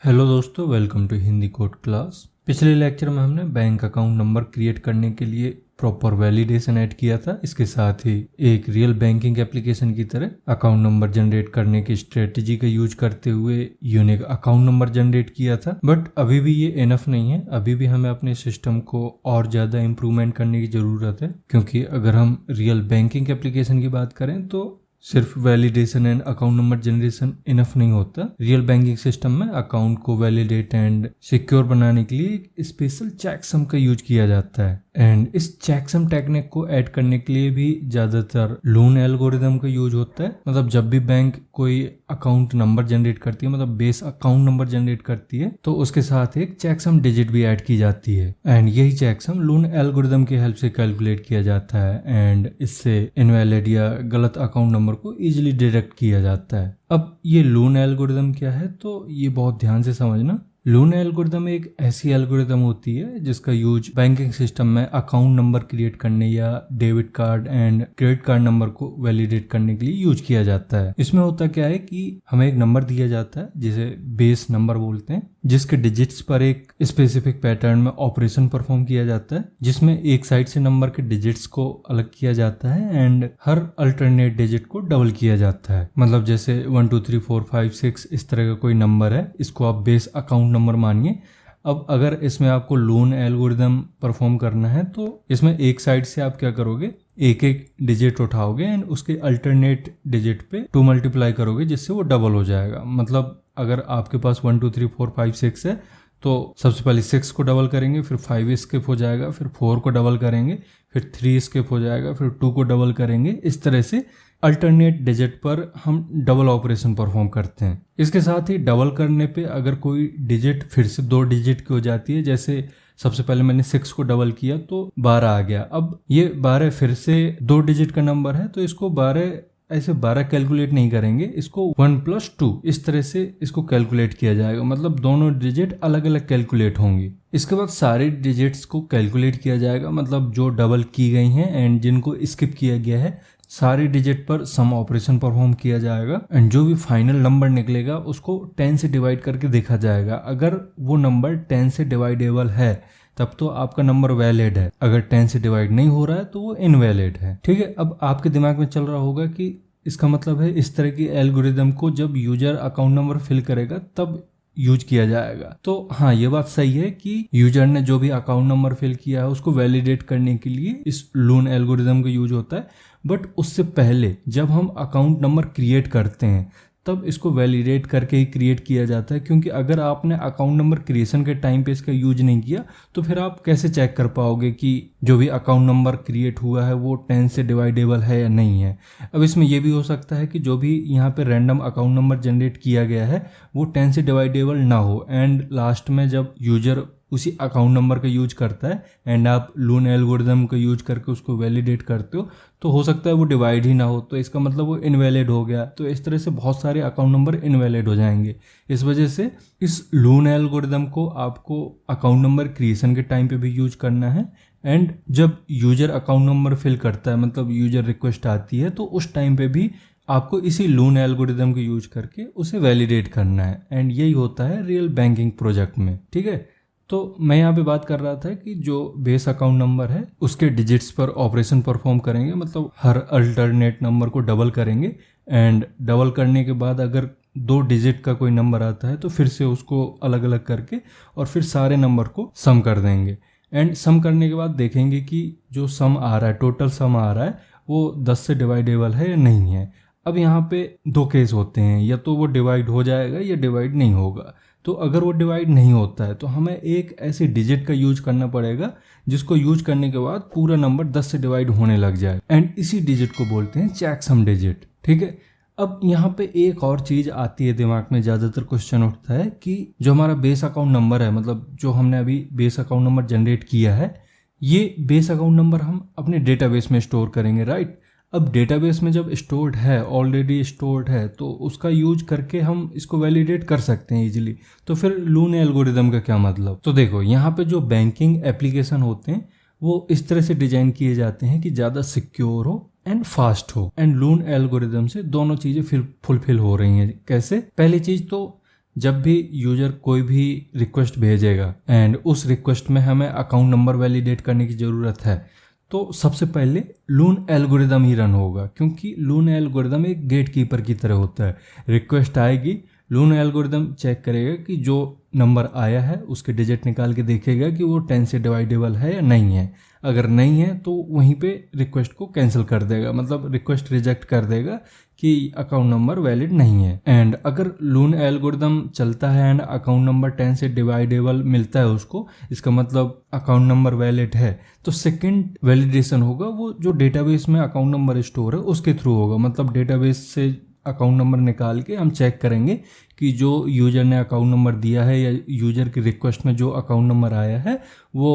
Hello दोस्तों, welcome to Hindi code class. पिछले lecture में हमने बैंक अकाउंट नंबर क्रिएट करने के लिए प्रॉपर वैलिडेशन ऐड किया था। इसके साथ ही एक रियल बैंकिंग एप्लीकेशन की तरह अकाउंट नंबर जनरेट करने की स्ट्रेटजी का यूज करते हुए यूनिक अकाउंट नंबर जनरेट किया था। बट अभी भी ये इनफ नहीं है, अभी भी हमें अपने सिस्टम को और ज़्यादा इम्प्रूवमेंट करने की ज़रूरत है। क्योंकि अगर हम रियल बैंकिंग एप्लीकेशन की बात करें तो सिर्फ validation and account number generation enough नहीं होता। रियल बैंकिंग सिस्टम में अकाउंट को वैलिडेट एंड सिक्योर बनाने के लिए एक स्पेशल चेकसम का यूज किया जाता है। एंड इस चेकसम टेक्निक को ऐड करने के लिए भी ज्यादातर लून एल्गोरिदम का यूज होता है। मतलब जब भी बैंक कोई अकाउंट नंबर जनरेट करती है, मतलब बेस अकाउंट नंबर जनरेट करती है, तो उसके साथ एक चेकसम डिजिट भी ऐड की जाती है। एंड यही चेकसम लून एल्गोरिदम की हेल्प से कैलकुलेट किया जाता है एंड इससे इनवैलिड या गलत अकाउंट नंबर को इजीली डिटेक्ट किया जाता है। अब ये लून एल्गोरिदम क्या है, तो ये बहुत ध्यान से समझना। लून एल्गोरिदम एक ऐसी एल्गोरिदम होती है जिसका यूज बैंकिंग सिस्टम में अकाउंट नंबर क्रिएट करने या debit card and credit card number को वैलिडेट करने के लिए यूज किया जाता है। इसमें होता क्या है कि हमें एक नंबर दिया जाता है जिसे बेस नंबर बोलते हैं, जिसके डिजिट्स पर एक स्पेसिफिक पैटर्न में ऑपरेशन परफॉर्म किया जाता है, जिसमें एक साइड से नंबर के डिजिट्स को अलग किया जाता है एंड हर अल्टरनेट डिजिट को डबल किया जाता है। मतलब जैसे 1 2 3 4 5 6 इस तरह का कोई नंबर है, इसको आप बेस अकाउंट नंबर मानिए। अब अगर इसमें आपको लून एल्गोरिदम परफॉर्म करना है तो इसमें एक साइड से आप क्या करोगे, एक एक डिजिट उठाओगे एंड उसके अल्टरनेट डिजिट पे 2 मल्टीप्लाई करोगे, जिससे वो डबल हो जाएगा। मतलब अगर आपके पास 1 2 3 4 5 6 है तो सबसे पहले 6 को डबल करेंगे, फिर 5 स्किप हो जाएगा, फिर 4 को डबल करेंगे, फिर 3 स्किप हो जाएगा, फिर 2 को डबल करेंगे। इस तरह से अल्टरनेट डिजिट पर हम डबल ऑपरेशन परफॉर्म करते हैं। इसके साथ ही डबल करने पे अगर कोई डिजिट फिर से 2 डिजिट की हो जाती है, जैसे सबसे पहले मैंने 6 को डबल किया तो 12 आ गया। अब ये 12 फिर से 2 डिजिट का नंबर है, तो इसको 12 ऐसे 12 कैलकुलेट नहीं करेंगे, इसको 1 + 2 इस तरह से इसको कैलकुलेट किया जाएगा। मतलब दोनों डिजिट अलग अलग कैलकुलेट होंगी। इसके बाद सारे डिजिट्स को कैलकुलेट किया जाएगा, मतलब जो डबल की गई हैं एंड जिनको स्किप किया गया है, सारे डिजिट पर सम ऑपरेशन परफॉर्म किया जाएगा एंड जो भी फाइनल नंबर निकलेगा उसको 10 से डिवाइड करके देखा जाएगा। अगर वो नंबर 10 से डिवाइडेबल है तब तो आपका नंबर वैलिड है, अगर 10 से डिवाइड नहीं हो रहा है तो वो इनवैलिड है। ठीक है, अब आपके दिमाग में चल रहा होगा कि इसका मतलब है इस तरह की एल्गोरिदम को जब यूजर अकाउंट नंबर फिल करेगा तब यूज किया जाएगा। तो हाँ, ये बात सही है कि यूजर ने जो भी अकाउंट नंबर फिल किया है उसको वैलिडेट करने के लिए इस लून एल्गोरिदम का यूज होता है। बट उससे पहले जब हम अकाउंट नंबर क्रिएट करते हैं तब इसको वैलिडेट करके ही क्रिएट किया जाता है। क्योंकि अगर आपने अकाउंट नंबर क्रिएशन के टाइम पे इसका यूज नहीं किया तो फिर आप कैसे चेक कर पाओगे कि जो भी अकाउंट नंबर क्रिएट हुआ है वो 10 से डिवाइडेबल है या नहीं है। अब इसमें यह भी हो सकता है कि जो भी यहाँ पे रैंडम अकाउंट नंबर जनरेट किया गया है वो 10 से डिवाइडेबल ना हो एंड लास्ट में जब यूजर उसी अकाउंट नंबर का यूज करता है एंड आप लून एल्गोरिदम का यूज करके उसको वैलिडेट करते हो तो हो सकता है वो डिवाइड ही ना हो, तो इसका मतलब वो इनवैलिड हो गया। तो इस तरह से बहुत सारे अकाउंट नंबर इनवैलिड हो जाएंगे। इस वजह से इस लून एल्गोरिदम को आपको अकाउंट नंबर क्रिएशन के टाइम पे भी यूज करना है एंड जब यूजर अकाउंट नंबर फिल करता है, मतलब यूजर रिक्वेस्ट आती है, तो उस टाइम पे भी आपको इसी लून एल्गोरिदम को यूज करके उसे वैलिडेट करना है। एंड यही होता है रियल बैंकिंग प्रोजेक्ट में। ठीक है, तो मैं यहाँ पे बात कर रहा था कि जो बेस अकाउंट नंबर है उसके डिजिट्स पर ऑपरेशन परफॉर्म करेंगे, मतलब हर अल्टरनेट नंबर को डबल करेंगे एंड डबल करने के बाद अगर 2 डिजिट का कोई नंबर आता है तो फिर से उसको अलग अलग करके और फिर सारे नंबर को सम कर देंगे एंड सम करने के बाद देखेंगे कि जो सम आ रहा है, टोटल सम आ रहा है, वो 10 से डिवाइडेबल है या नहीं है। अब यहाँ पे 2 केस होते हैं, या तो वो डिवाइड हो जाएगा या डिवाइड नहीं होगा। तो अगर वो डिवाइड नहीं होता है तो हमें एक ऐसे डिजिट का यूज करना पड़ेगा जिसको यूज करने के बाद पूरा नंबर 10 से डिवाइड होने लग जाए एंड इसी डिजिट को बोलते हैं चेकसम डिजिट। ठीक है, अब यहाँ पे एक और चीज आती है दिमाग में, ज्यादातर क्वेश्चन उठता है कि जो हमारा बेस अकाउंट नंबर है, मतलब जो हमने अभी बेस अकाउंट नंबर जनरेट किया है, ये बेस अकाउंट नंबर हम अपने डेटाबेस में स्टोर करेंगे, राइट। अब डेटाबेस में जब स्टोर्ड है, ऑलरेडी स्टोर्ड है, तो उसका यूज करके हम इसको वैलिडेट कर सकते हैं इजीली। तो फिर लून एल्गोरिदम का क्या मतलब? तो देखो, यहाँ पे जो बैंकिंग एप्लीकेशन होते हैं वो इस तरह से डिजाइन किए जाते हैं कि ज़्यादा सिक्योर हो एंड फास्ट हो। एंड लून एल्गोरिदम से दोनों चीज़ें फिर फुलफिल हो रही हैं। कैसे? पहली चीज़ तो जब भी यूजर कोई भी रिक्वेस्ट भेजेगा एंड उस रिक्वेस्ट में हमें अकाउंट नंबर वैलिडेट करने की ज़रूरत है, तो सबसे पहले लून एल्गोरिदम ही रन होगा, क्योंकि लून एल्गोरिदम एक गेट कीपर की तरह होता है। रिक्वेस्ट आएगी, लून एल्गोरिदम चेक करेगा कि जो नंबर आया है उसके डिजिट निकाल के देखेगा कि वो 10 से डिवाइडेबल है या नहीं है। अगर नहीं है तो वहीं पे रिक्वेस्ट को कैंसिल कर देगा, मतलब रिक्वेस्ट रिजेक्ट कर देगा कि अकाउंट नंबर वैलिड नहीं है। एंड अगर लून एल्गोरिदम चलता है एंड अकाउंट नंबर 10 से डिवाइडेबल मिलता है उसको, इसका मतलब अकाउंट नंबर वैलिड है, तो सेकंड वैलिडेशन होगा वो जो डेटाबेस में अकाउंट नंबर स्टोर है उसके थ्रू होगा। मतलब डेटाबेस से अकाउंट नंबर निकाल के हम चेक करेंगे कि जो यूजर ने अकाउंट नंबर दिया है या यूजर की रिक्वेस्ट में जो अकाउंट नंबर आया है वो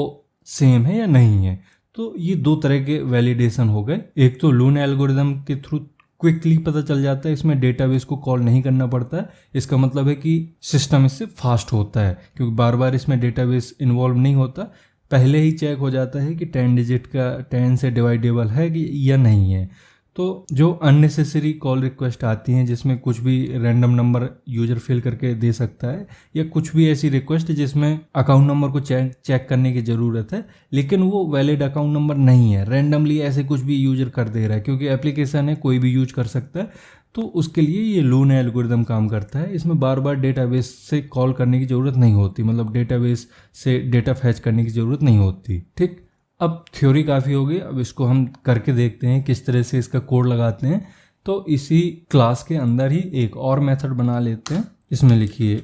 सेम है या नहीं है। तो ये दो तरह के वैलिडेशन हो गए। एक तो लून एल्गोरिदम के थ्रू क्विकली पता चल जाता है, इसमें डेटाबेस को कॉल नहीं करना पड़ता है। इसका मतलब है कि सिस्टम इससे फास्ट होता है, क्योंकि बार बार इसमें डेटाबेस इन्वॉल्व नहीं होता, पहले ही चेक हो जाता है कि 10 डिजिट का 10 से डिवाइडेबल है कि या नहीं है। तो जो अननेसेसरी कॉल रिक्वेस्ट आती हैं जिसमें कुछ भी रैंडम नंबर यूजर फिल करके दे सकता है, या कुछ भी ऐसी रिक्वेस्ट जिसमें अकाउंट नंबर को चेक करने की ज़रूरत है लेकिन वो वैलिड अकाउंट नंबर नहीं है, रैंडमली ऐसे कुछ भी यूजर कर दे रहा है, क्योंकि एप्लीकेशन है कोई भी यूज कर सकता है, तो उसके लिए ये लून एल्गोरिदम काम करता है। इसमें बार बार डेटाबेस से कॉल करने की ज़रूरत नहीं होती, मतलब डेटाबेस से डेटा फैच करने की ज़रूरत नहीं होती। ठीक, अब थ्योरी काफ़ी हो गई, अब इसको हम करके देखते हैं किस तरह से इसका कोड लगाते हैं। तो इसी क्लास के अंदर ही एक और मेथड बना लेते हैं। इसमें लिखिए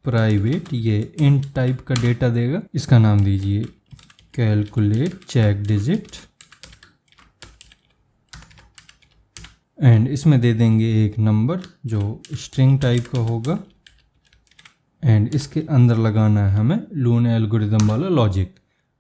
प्राइवेट, ये इंट टाइप का डेटा देगा, इसका नाम दीजिए कैलकुलेट चेक डिजिट, एंड इसमें दे देंगे एक नंबर जो स्ट्रिंग टाइप का होगा, एंड इसके अंदर लगाना है हमें लून एल्गोरिदम वाला लॉजिक।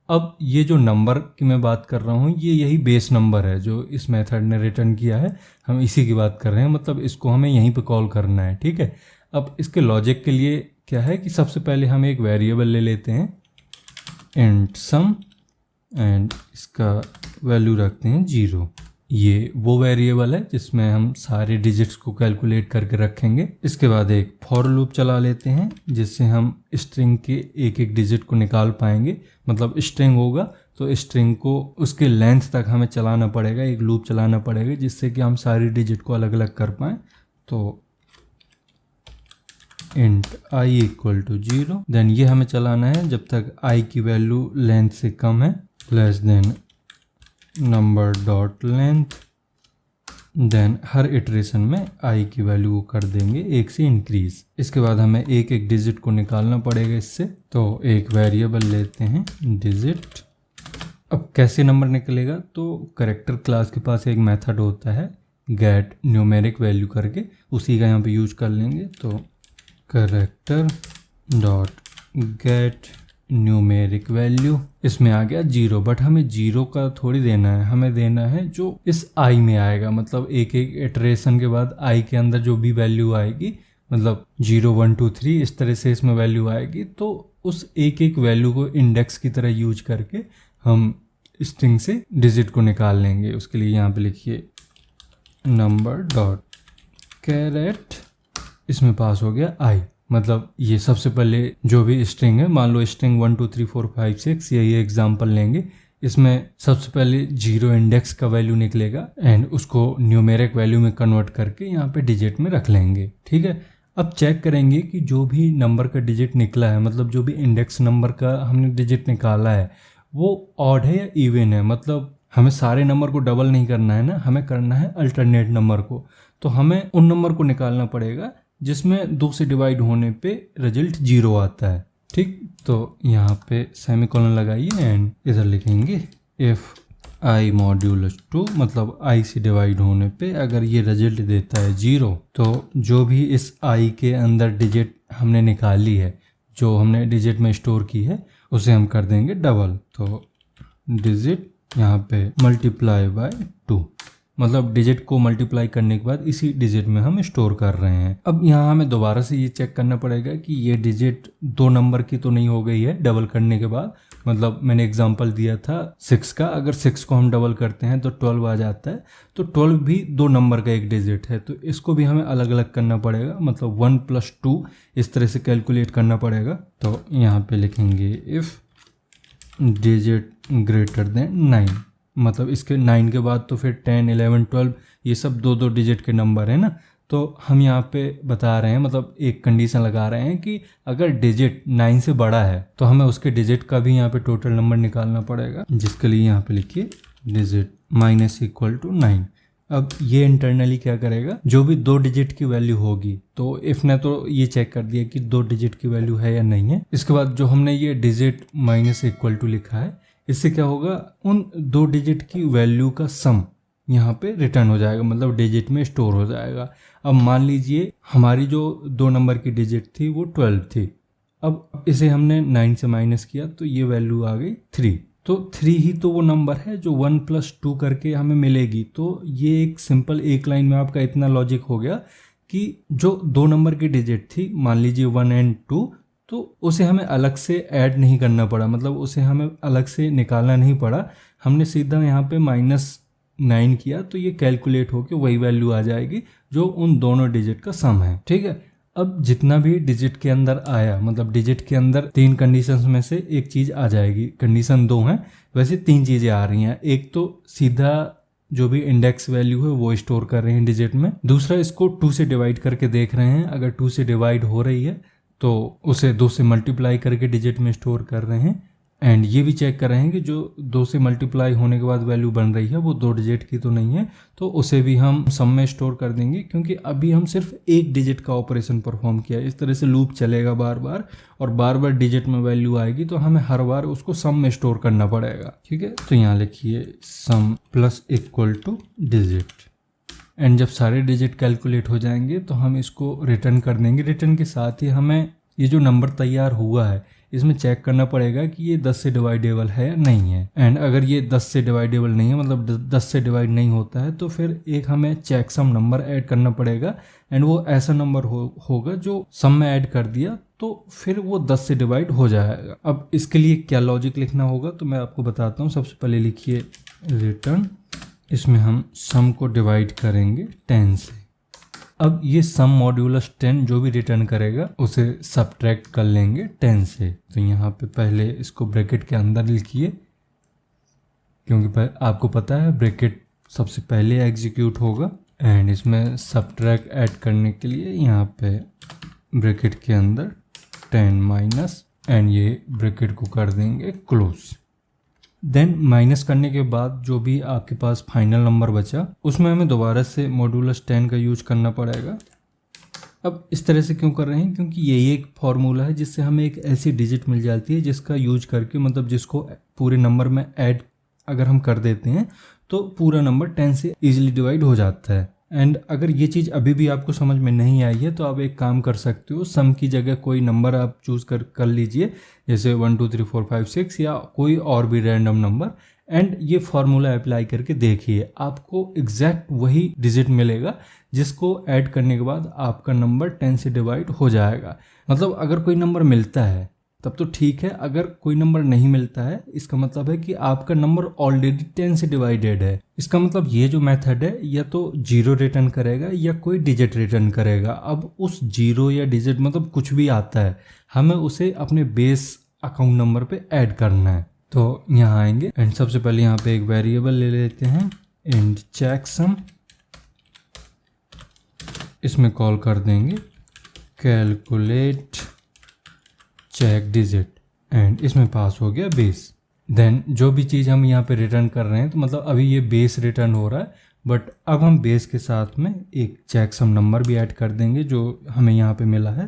अब ये जो नंबर की मैं बात कर रहा हूँ ये यही बेस नंबर है जो इस मेथड ने रिटर्न किया है, हम इसी की बात कर रहे हैं, मतलब इसको हमें यहीं पे कॉल करना है। ठीक है, अब इसके लॉजिक के लिए क्या है कि सबसे पहले हम एक वेरिएबल ले लेते हैं इंट सम, एंड इसका वैल्यू रखते हैं 0। ये वो वेरिएबल है जिसमें हम सारे डिजिट्स को कैलकुलेट करके रखेंगे। इसके बाद एक फॉर लूप चला लेते हैं जिससे हम स्ट्रिंग के एक एक डिजिट को निकाल पाएंगे। मतलब स्ट्रिंग होगा तो स्ट्रिंग को उसके लेंथ तक हमें चलाना पड़ेगा, एक लूप चलाना पड़ेगा जिससे कि हम सारी डिजिट को अलग अलग कर पाएँ। तो int i equal to 0, then ये हमें चलाना है जब तक i की वैल्यू लेंथ से कम है, less than number dot length, then हर इटरेशन में i की वैल्यू को कर देंगे 1 से इंक्रीज। इसके बाद हमें एक एक डिजिट को निकालना पड़ेगा इससे, तो एक वेरिएबल लेते हैं डिजिट। अब कैसे नंबर निकलेगा, तो करेक्टर क्लास के पास एक मेथड होता है गेट न्यूमेरिक वैल्यू करके, उसी का यहाँ पे यूज कर लेंगे। तो character dot gate numeric value, इसमें आ गया 0, बट हमें 0 का थोड़ी देना है, हमें देना है जो इस i में आएगा। मतलब एक एक इटरेशन के बाद i के अंदर जो भी वैल्यू आएगी, मतलब 0 1 2 3 इस तरह से इसमें वैल्यू आएगी, तो उस एक एक वैल्यू को इंडेक्स की तरह यूज करके हम स्ट्रिंग से डिजिट को निकाल लेंगे। उसके लिए यहाँ पे लिखिए नंबर डॉट कैरेट, इसमें पास हो गया i। मतलब ये सबसे पहले जो भी स्ट्रिंग है, मान लो स्ट्रिंग 1 2 3 4 5 6, यही एग्जाम्पल लेंगे, इसमें सबसे पहले 0 इंडेक्स का वैल्यू निकलेगा एंड उसको न्यूमेरिक वैल्यू में कन्वर्ट करके यहाँ पे डिजिट में रख लेंगे। ठीक है, अब चेक करेंगे कि जो भी नंबर का डिजिट निकला है, मतलब जो भी इंडेक्स नंबर का हमने डिजिट निकाला है वो ऑड है या इवन है। मतलब हमें सारे नंबर को डबल नहीं करना है ना, हमें करना है अल्टरनेट नंबर को। तो हमें उन नंबर को निकालना पड़ेगा जिसमें 2 से डिवाइड होने पे रिजल्ट 0 आता है। ठीक, तो यहाँ पे सेमीकोलन लगाइए एंड इधर लिखेंगे इफ i मॉड्यूलस 2, मतलब i से डिवाइड होने पे अगर ये रिजल्ट देता है 0, तो जो भी इस i के अंदर डिजिट हमने निकाली है, जो हमने डिजिट में स्टोर की है, उसे हम कर देंगे डबल। तो डिजिट यहाँ पे मल्टीप्लाई बाय 2, मतलब डिजिट को मल्टीप्लाई करने के बाद इसी डिजिट में हम स्टोर कर रहे हैं। अब यहाँ हमें दोबारा से ये चेक करना पड़ेगा कि ये डिजिट 2 नंबर की तो नहीं हो गई है डबल करने के बाद। मतलब मैंने एग्जांपल दिया था 6 का, अगर 6 को हम डबल करते हैं तो 12 आ जाता है। तो 12 भी 2 नंबर का एक डिजिट है, तो इसको भी हमें अलग अलग करना पड़ेगा, मतलब 1 + 2 इस तरह से कैलकुलेट करना पड़ेगा। तो यहाँ पे लिखेंगे इफ़ डिजिट ग्रेटर देन 9, मतलब इसके 9 के बाद तो फिर 10, 11, 12 ये सब 2 डिजिट के नंबर है ना। तो हम यहाँ पे बता रहे हैं, मतलब एक कंडीशन लगा रहे हैं कि अगर डिजिट 9 से बड़ा है तो हमें उसके डिजिट का भी यहाँ पे टोटल नंबर निकालना पड़ेगा, जिसके लिए यहाँ पे लिखिए डिजिट -=9। अब ये इंटरनली क्या करेगा, जो भी 2 डिजिट की वैल्यू होगी, तो इफ ने तो ये चेक कर दिया कि 2 डिजिट की वैल्यू है या नहीं है। इसके बाद जो हमने ये डिजिट -= लिखा है, इससे क्या होगा, उन 2 डिजिट की वैल्यू का सम यहाँ पे रिटर्न हो जाएगा, मतलब डिजिट में स्टोर हो जाएगा। अब मान लीजिए हमारी जो 2 नंबर की डिजिट थी वो 12 थी। अब इसे हमने 9 से माइनस किया तो ये वैल्यू आ गई 3। तो 3 ही तो वो नंबर है जो 1 + 2 करके हमें मिलेगी। तो ये एक सिंपल एक लाइन में आपका इतना लॉजिक हो गया कि जो 2 नंबर की डिजिट थी, मान लीजिए 1 और 2, तो उसे हमें अलग से ऐड नहीं करना पड़ा, मतलब उसे हमें अलग से निकालना नहीं पड़ा। हमने सीधा यहाँ पे -9 किया तो ये कैलकुलेट होके वही वैल्यू आ जाएगी जो उन दोनों डिजिट का सम है। ठीक है, अब जितना भी डिजिट के अंदर आया, मतलब डिजिट के अंदर 3 कंडीशंस में से एक चीज़ आ जाएगी। कंडीशन 2 है, वैसे 3 चीज़ें आ रही हैं। एक तो सीधा जो भी इंडेक्स वैल्यू है वो स्टोर कर रहे हैं डिजिट में। दूसरा, इसको 2 से डिवाइड करके देख रहे हैं, अगर 2 से डिवाइड हो रही है तो उसे 2 से मल्टीप्लाई करके डिजिट में स्टोर कर रहे हैं। एंड ये भी चेक कर रहे हैं कि जो 2 से मल्टीप्लाई होने के बाद वैल्यू बन रही है वो 2 डिजिट की तो नहीं है, तो उसे भी हम सम में स्टोर कर देंगे, क्योंकि अभी हम सिर्फ एक डिजिट का ऑपरेशन परफॉर्म किया। इस तरह से लूप चलेगा बार बार, और बार बार डिजिट में वैल्यू आएगी तो हमें हर बार उसको सम में स्टोर करना पड़ेगा। ठीक है, तो यहाँ लिखिए सम += डिजिट। एंड जब सारे डिजिट कैलकुलेट हो जाएंगे तो हम इसको रिटर्न कर देंगे। रिटर्न के साथ ही हमें ये जो नंबर तैयार हुआ है इसमें चेक करना पड़ेगा कि ये 10 से डिवाइडेबल है या नहीं है। एंड अगर ये 10 से डिवाइडेबल नहीं है, मतलब 10 से डिवाइड नहीं होता है, तो फिर एक हमें चेक सम नंबर ऐड करना पड़ेगा। एंड वो ऐसा नंबर होगा जो सम में ऐड कर दिया तो फिर वो 10 से डिवाइड हो जाएगा। अब इसके लिए क्या लॉजिक लिखना होगा तो मैं आपको बताता हूँ। सबसे पहले लिखिए रिटर्न, इसमें हम सम को डिवाइड करेंगे 10 से। अब ये सम मॉड्यूलस 10 जो भी रिटर्न करेगा उसे सब्ट्रैक्ट कर लेंगे 10 से। तो यहाँ पे पहले इसको ब्रैकेट के अंदर लिखिए, क्योंकि आपको पता है ब्रैकेट सबसे पहले एग्जीक्यूट होगा। एंड इसमें सब्ट्रैक्ट ऐड करने के लिए यहाँ पे ब्रैकेट के अंदर 10 माइनस, एंड ये ब्रैकेट को कर देंगे क्लोज। देन माइनस करने के बाद जो भी आपके पास फाइनल नंबर बचा उसमें हमें दोबारा से मॉड्यूलस 10 का यूज करना पड़ेगा। अब इस तरह से क्यों कर रहे हैं, क्योंकि यही एक फॉर्मूला है जिससे हमें एक ऐसी डिजिट मिल जाती है जिसका यूज करके, मतलब जिसको पूरे नंबर में ऐड अगर हम कर देते हैं तो पूरा नंबर 10 से ईजिली डिवाइड हो जाता है। एंड अगर ये चीज़ अभी भी आपको समझ में नहीं आई है तो आप एक काम कर सकते हो, सम की जगह कोई नंबर आप चूज़ कर लीजिए, जैसे 1 2 3 4 5 6 या कोई और भी रैंडम नंबर। एंड ये फॉर्मूला अप्लाई करके देखिए, आपको एग्जैक्ट वही डिजिट मिलेगा जिसको ऐड करने के बाद आपका नंबर 10 से डिवाइड हो जाएगा। मतलब अगर कोई नंबर मिलता है तब तो ठीक है, अगर कोई नंबर नहीं मिलता है इसका मतलब है कि आपका नंबर ऑलरेडी 10 से डिवाइडेड है। इसका मतलब ये जो मेथड है या तो 0 रिटर्न करेगा या कोई डिजिट रिटर्न करेगा। अब उस 0 या डिजिट, मतलब कुछ भी आता है, हमें उसे अपने बेस अकाउंट नंबर पे ऐड करना है। तो यहाँ आएंगे एंड सबसे पहले यहाँ पे एक वेरिएबल ले लेते हैं एंड चेक सम, इसमें कॉल कर देंगे कैलकुलेट चेक डिजिट, एंड इसमें पास हो गया बेस। देन जो भी चीज़ हम यहाँ पे रिटर्न कर रहे हैं, तो मतलब अभी ये बेस रिटर्न हो रहा है, बट अब हम बेस के साथ में एक चेक सम नंबर भी ऐड कर देंगे जो हमें यहाँ पे मिला है।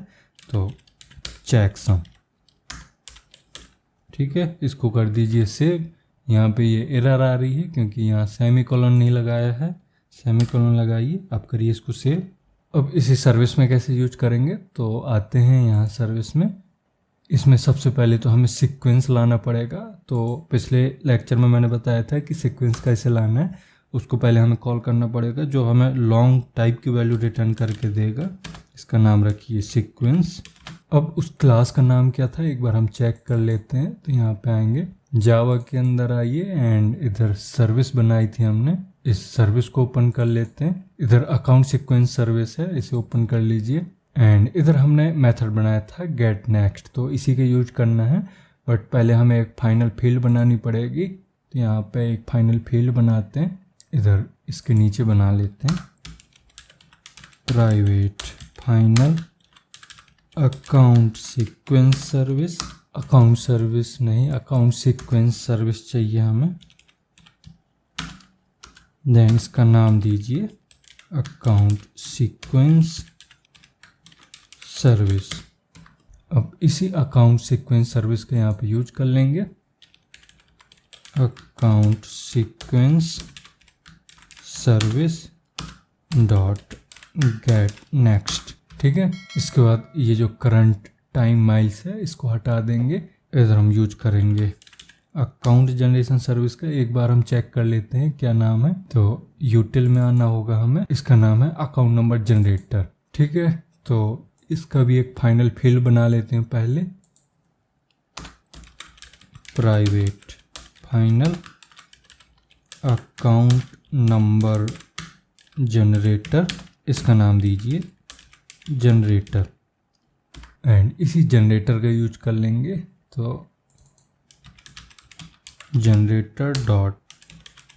तो चेक सम, ठीक है, इसको कर दीजिए सेव। यहाँ पे ये एरर आ रही है क्योंकि यहाँ सेमीकोलन नहीं लगाया है, सेमीकोलन लगाइए। आप करिए इसको सेव। अब इसी सर्विस में कैसे यूज करेंगे, तो आते हैं यहाँ सर्विस में। इसमें सबसे पहले तो हमें सीक्वेंस लाना पड़ेगा। तो पिछले लेक्चर में मैंने बताया था कि सीक्वेंस कैसे लाना है, उसको पहले हमें कॉल करना पड़ेगा, जो हमें लॉन्ग टाइप की वैल्यू रिटर्न करके देगा। इसका नाम रखिए सीक्वेंस। अब उस क्लास का नाम क्या था एक बार हम चेक कर लेते हैं। तो यहाँ पे आएंगे, जावा के अंदर आइए एंड इधर सर्विस बनाई थी हमने, इस सर्विस को ओपन कर लेते हैं। इधर अकाउंट सीक्वेंस सर्विस है, इसे ओपन कर लीजिए। एंड इधर हमने मेथड बनाया था गेट नेक्स्ट, तो इसी के यूज करना है। बट पहले हमें एक फाइनल फील्ड बनानी पड़ेगी। तो यहाँ पे एक फाइनल फील्ड बनाते हैं, इधर इसके नीचे बना लेते हैं private final account sequence service. Account service नहीं, अकाउंट सीक्वेंस सर्विस चाहिए हमें। देन इसका नाम दीजिए अकाउंट सीक्वेंस सर्विस। अब इसी अकाउंट सीक्वेंस सर्विस का यहाँ पे यूज कर लेंगे, account sequence service dot gate next. ठीक है, इसके बाद ये जो करंट टाइम माइल्स है इसको हटा देंगे। इधर हम यूज करेंगे अकाउंट जनरेशन सर्विस का। एक बार हम चेक कर लेते हैं क्या नाम है। तो यूटिल में आना होगा हमें, इसका नाम है अकाउंट नंबर जनरेटर। ठीक है, तो इसका भी एक फाइनल फील्ड बना लेते हैं पहले, private final account number generator. इसका नाम दीजिए जनरेटर एंड इसी जनरेटर का यूज कर लेंगे। तो जनरेटर डॉट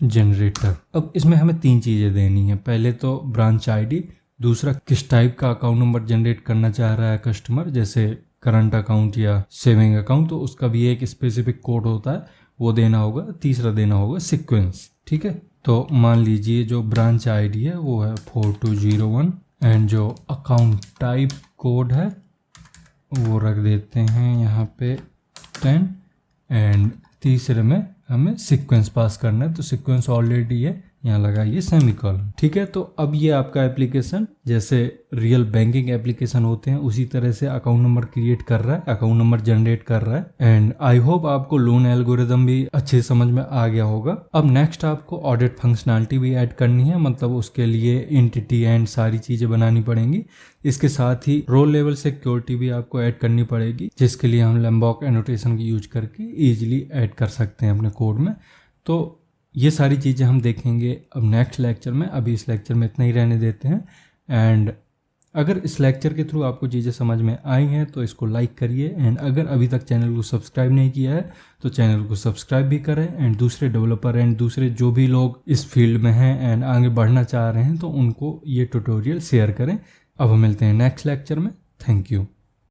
जनरेटर। अब इसमें हमें 3 चीज़ें देनी है। पहले तो ब्रांच आईडी, दूसरा किस टाइप का अकाउंट नंबर जनरेट करना चाह रहा है कस्टमर, जैसे करंट अकाउंट या सेविंग अकाउंट, तो उसका भी एक स्पेसिफिक कोड होता है वो देना होगा। तीसरा देना होगा सीक्वेंस। ठीक है, तो मान लीजिए जो ब्रांच आईडी है वो है 4201 एंड जो अकाउंट टाइप कोड है वो रख देते हैं यहाँ पे 10 एंड तीसरे में हमें सीक्वेंस पास करना है। तो सीक्वेंस ऑलरेडी है, यहाँ लगाइए सेमीकोलन। ठीक है, तो अब ये आपका एप्लीकेशन जैसे रियल बैंकिंग एप्लीकेशन होते हैं उसी तरह से अकाउंट नंबर क्रिएट कर रहा है, अकाउंट नंबर जनरेट कर रहा है। एंड आई होप आपको लोन एल्गोरिदम भी अच्छे समझ में आ गया होगा। अब नेक्स्ट आपको ऑडिट फंक्शनैलिटी भी ऐड करनी है, मतलब उसके लिए एंटिटी एंड सारी चीजें बनानी पड़ेंगी। इसके साथ ही रो लेवल सिक्योरिटी भी आपको ऐड करनी पड़ेगी, जिसके लिए हम लैम्बॉक एनोटेशन की यूज करके इजीली ऐड कर सकते हैं अपने कोड में। तो ये सारी चीज़ें हम देखेंगे अब नेक्स्ट लेक्चर में। अभी इस लेक्चर में इतना ही रहने देते हैं। एंड अगर इस लेक्चर के थ्रू आपको चीज़ें समझ में आई हैं तो इसको लाइक kariye एंड अगर अभी तक चैनल को सब्सक्राइब नहीं किया है तो चैनल को सब्सक्राइब भी करें। एंड दूसरे डेवलपर एंड दूसरे जो भी लोग इस फील्ड में हैं एंड आगे बढ़ना चाह रहे हैं तो उनको ये ट्यूटोरियल शेयर करें। अब हम मिलते हैं नेक्स्ट लेक्चर में। Thank you.